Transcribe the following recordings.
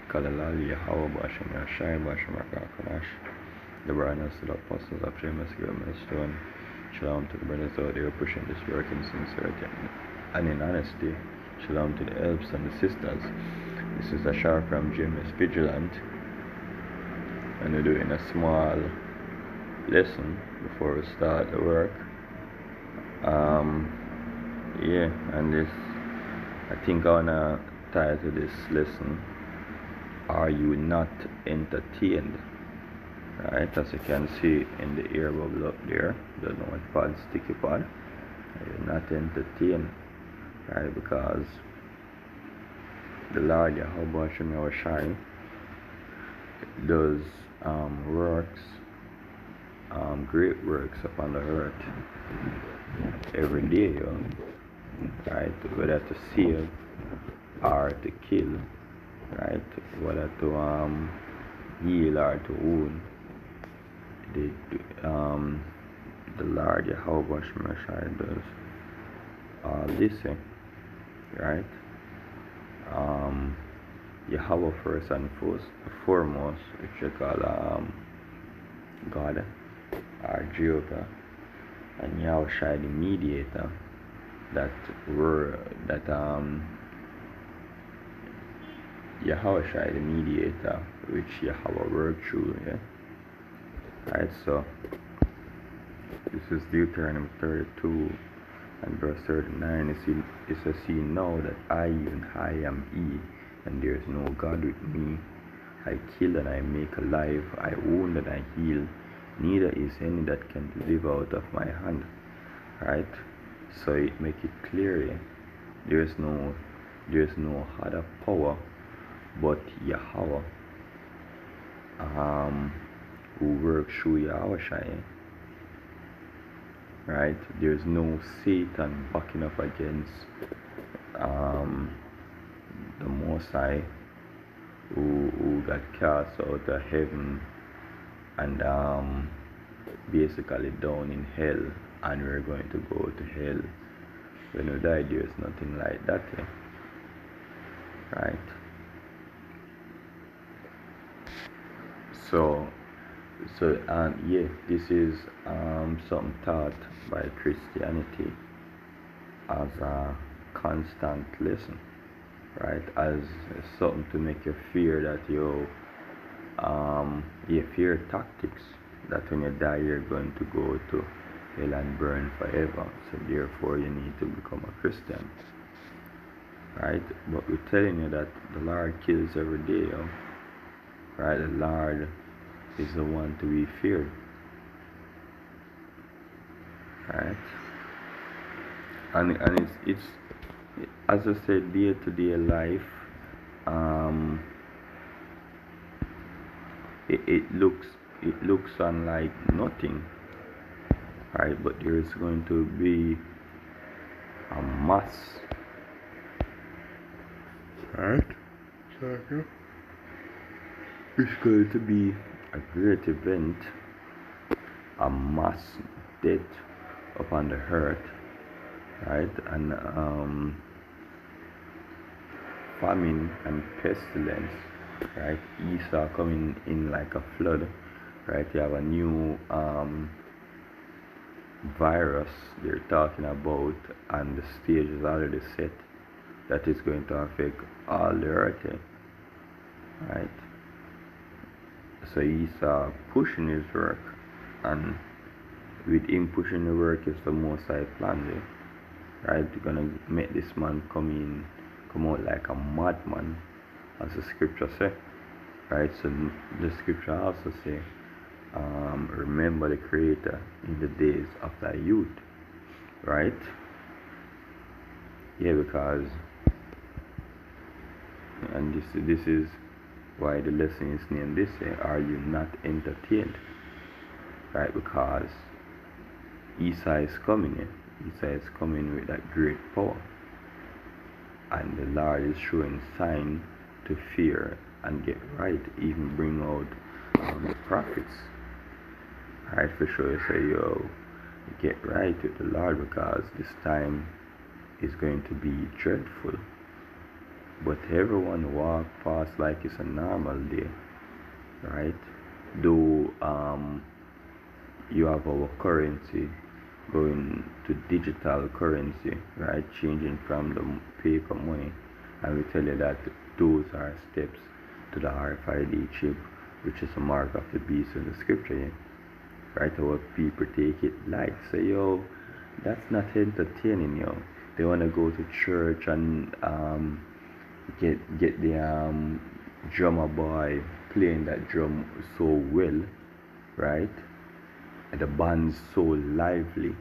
Kalalali, Yahweh Bashem, Yashai Bashem, Rakakanash, the brothers to the apostles of James, Stone. Shalom to the brothers out there pushing this work in sincerity and in honesty. Shalom to the helps and the sisters. This is Ashar from James Vigilant, and we're doing a small lesson before we start the work. And this, I think I wanna title this lesson, Are You Not Entertained? Right, as you can see in the air bubble up there, don't know what pod, sticky pod. You're not entertained, right? Because the Lord Yahweh Shem Yahushai does works, great works upon the earth every day, right? Whether to save or to kill, right? Whether to heal or to wound. The Lord Yahweh Shem Yahushai does all this, right? Yahweh first and foremost, which you call God or Jehovah, and Yahushai the mediator, Yahushai the mediator, which Yahweh worked through, right? So this is Deuteronomy 32 and verse 39. It says, "See now that I, even I, am He, and there is no God with me. I kill and I make alive, I wound and I heal. Neither is any that can deliver out of my hand." Right? So it make it clear, there is no other power but Yahweh, who works through Yahushai. Right? There's no Satan backing up against the Most High, who got cast out of heaven and basically down in hell, and we're going to go to hell when we die. There's nothing like that, right? So this is something taught by Christianity as a constant lesson, right? As something to make you fear that you fear tactics, that when you die you're going to go to hell and burn forever. So therefore you need to become a Christian, right? But we're telling you that the Lord kills every day, right? The Lord is the one to be feared, right? And it's as I said, day to day life. It looks unlike nothing, right? But there is going to be a mass, right? It's going to be a great event, a mass death upon the earth, right? And famine and pestilence, right? Esau coming in like a flood, right? You have a new virus they're talking about, and the stage is already set that is going to affect all the earth, right? So Esau pushing his work, and with him pushing the work is the Most High plan, right? You're gonna make this man come out like a madman, as the scripture say, right? So the scripture also say, remember the Creator in the days of thy youth, right? Because, and this is why the lesson is named this way, Are You Not Entertained? Right? Because Esau is coming in. Esau is coming with that great power, and the Lord is showing sign to fear and get right, even bring out the prophets, right? For sure, you say, get right with the Lord, because this time is going to be dreadful, but everyone walk past like it's a normal day, right? Though you have our currency going to digital currency, right? Changing from the paper money, and we tell you that those are steps to the RFID chip, which is a mark of the beast in the scripture, yeah? Right? Our people take it light. Say, yo, that's not entertaining, yo. They want to go to church and get the drummer boy playing that drum so well, right? And the band's so lively.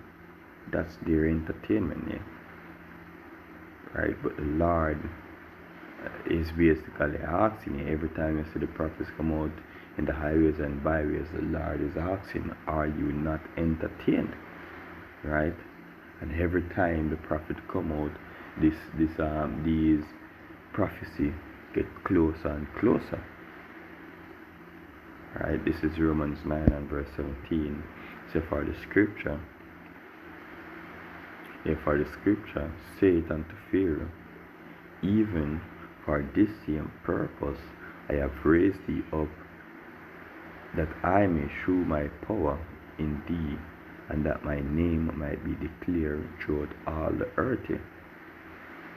That's their entertainment, yeah. Right? But the Lord is basically asking you every time you see the prophets come out in the highways and byways, the Lord is asking, are you not entertained? Right? And every time the prophet come out, these prophecy get closer and closer. Right? This is Romans 9 and verse 17. So for the scripture, say it unto Pharaoh, even for this same purpose I have raised thee up, that I may shew my power in thee, and that my name might be declared throughout all the earth.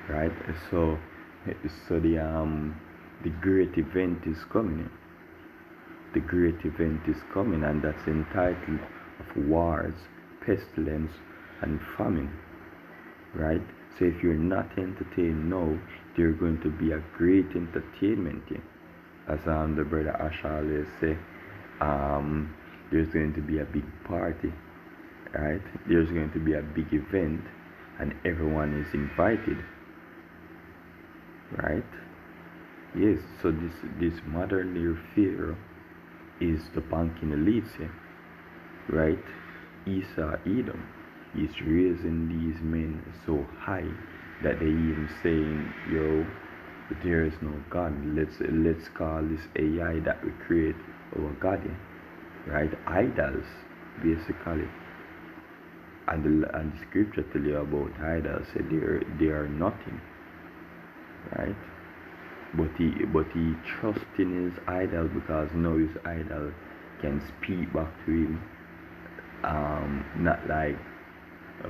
Right? So the great event is coming. The great event is coming, and that's entitled of wars, pestilence, and famine. Right? So if you're not entertained now, there's going to be a great entertainment here. As the brother Ash always say, there's going to be a big party, right? There's going to be a big event, and everyone is invited, right? Yes. So this modern day Pharaoh is the banking elite, right? Esau, Edom, is raising these men so high that they even saying, yo, there is no God. Let's call this AI that we create our God, right? Idols, basically. And the scripture tell you about idols. Say they are nothing, right? But he trusts in his idol because now his idol can speak back to him. Not like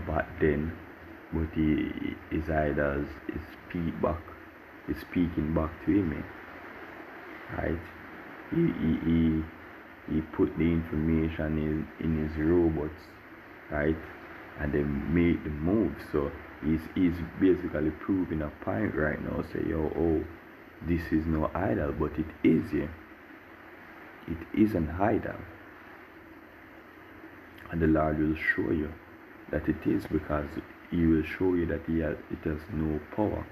back then, but his idols is speaking back to him, right? He put the information in his robots, right? And they make the move. So he's basically proving a point right now. Say, yo, oh, this is no idol, but it is, yeah. It is an idol. And the Lord will show you that it is, because he will show you that it has no power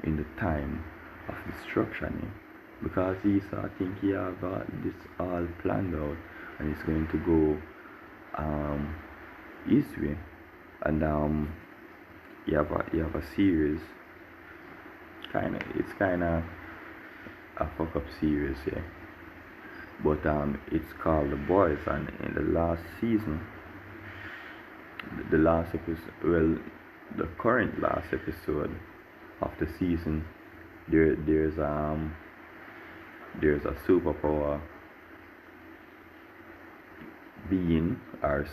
in the time of destruction, yeah. Because Esau think he have this all planned out, and he's going to go his way. And you have a series, it's kinda a fuck up series, yeah. But it's called The Boys, and in the last season, the last episode, well, the current last episode of the season, there's a superpower being, or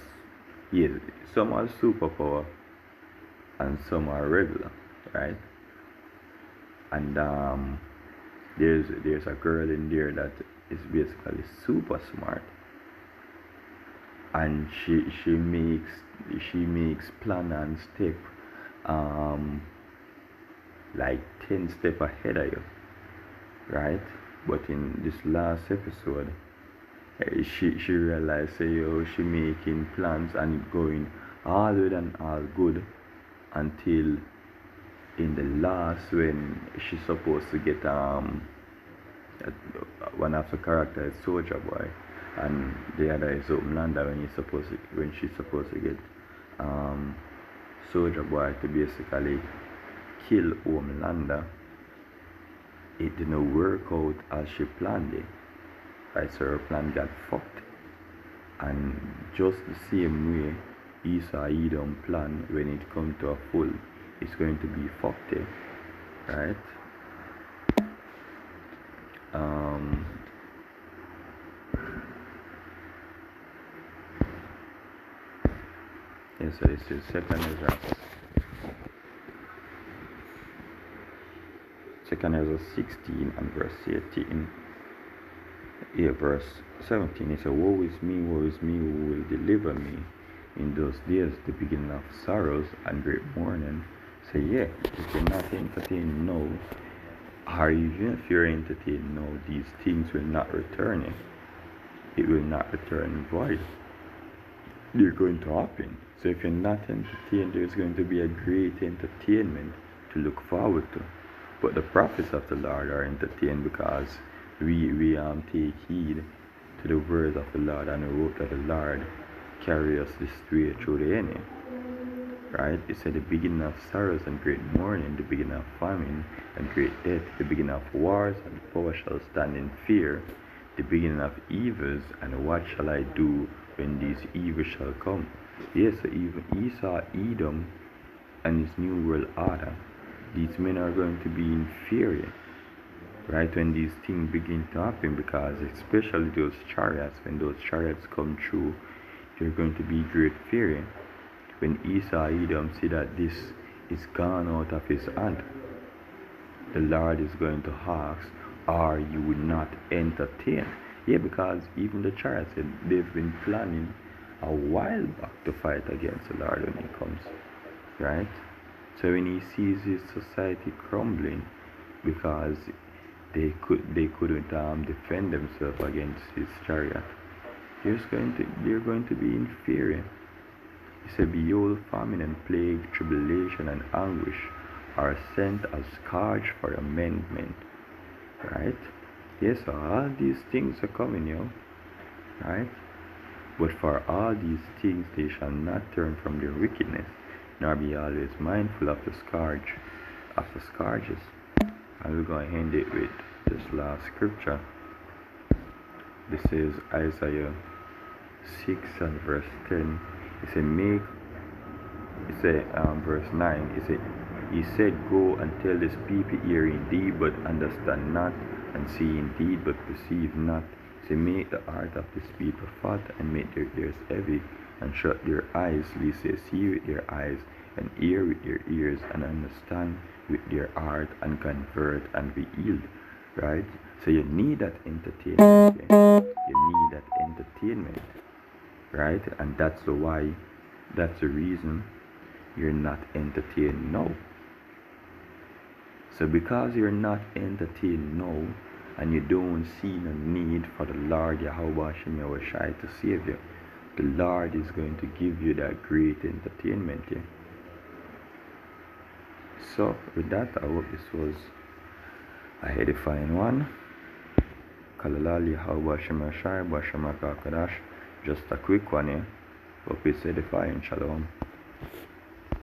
yeah, some are superpower and some are regular, right? And there's a girl in there that is basically super smart, and she makes plan and step like 10 step ahead of you, right? But in this last episode, she realized, say, yo, she making plans and it going all good and all good until in the last, when she's supposed to get one of the characters is Soldier Boy, and the other is Homelander, when she's supposed to get Soldier Boy to basically kill Homelander, it didn't work out as she planned it. Right, so her plan got fucked. And just the same way Esau Edom plan, when it comes to a full, it's going to be fucked, right? Yes, so this is Second Ezra 16 and verse 18. Yeah, verse 17. It says, woe is me, who will deliver me in those days, the beginning of sorrows and great mourning. Say, yeah, if you're not entertained now, or even if you're entertained now, these things will not return. It will not return void. They're going to happen. So if you're not entertained, there's going to be a great entertainment to look forward to. But the prophets of the Lord are entertained because we take heed to the words of the Lord, and the hope that the Lord carry us this way through the end. Right? It said the beginning of sorrows and great mourning, the beginning of famine and great death, the beginning of wars and power shall stand in fear, the beginning of evils, and what shall I do when these evils shall come? Yes, so even Esau, Edom, and his new world order, these men are going to be inferior, right, when these things begin to happen, because especially those chariots, when those chariots come through, they're going to be great fear. When Esau, Edom see that this is gone out of his hand, the Lord is going to ask, are you not entertained? Yeah, because even the chariots, they've been planning a while back to fight against the Lord when he comes, right? So when he sees his society crumbling because they couldn't defend themselves against his chariot, they're going to be inferior. He said, behold, famine and plague, tribulation and anguish are sent as scourge for amendment. Right? Yes, so all these things are coming, right? But for all these things they shall not turn from their wickedness, nor be always mindful of the scourges. And we're going to end it with this last scripture. This is Isaiah 6 and verse 10. Verse 9, he said, go and tell this people, hear indeed, but understand not, and see indeed, but perceive not. Say, make the heart of this people fat, and make their ears heavy, and shut their eyes, lest they see with their eyes, and hear with their ears, and understand with their heart, and convert, and be healed. Right? So you need that entertainment. You need that entertainment. Right? And that's the reason you're not entertained now. So because you're not entertained now, and you don't see no need for the Lord Yahweh Hashem Yahushai to save you, the Lord is going to give you that great entertainment. Yeah? So with that, I hope this was a edifying one. Kalalal Yahweh Hashem Yahushai, Bashem Akakadash. Just a quick one, yeah? Hope it's edifying. Shalom.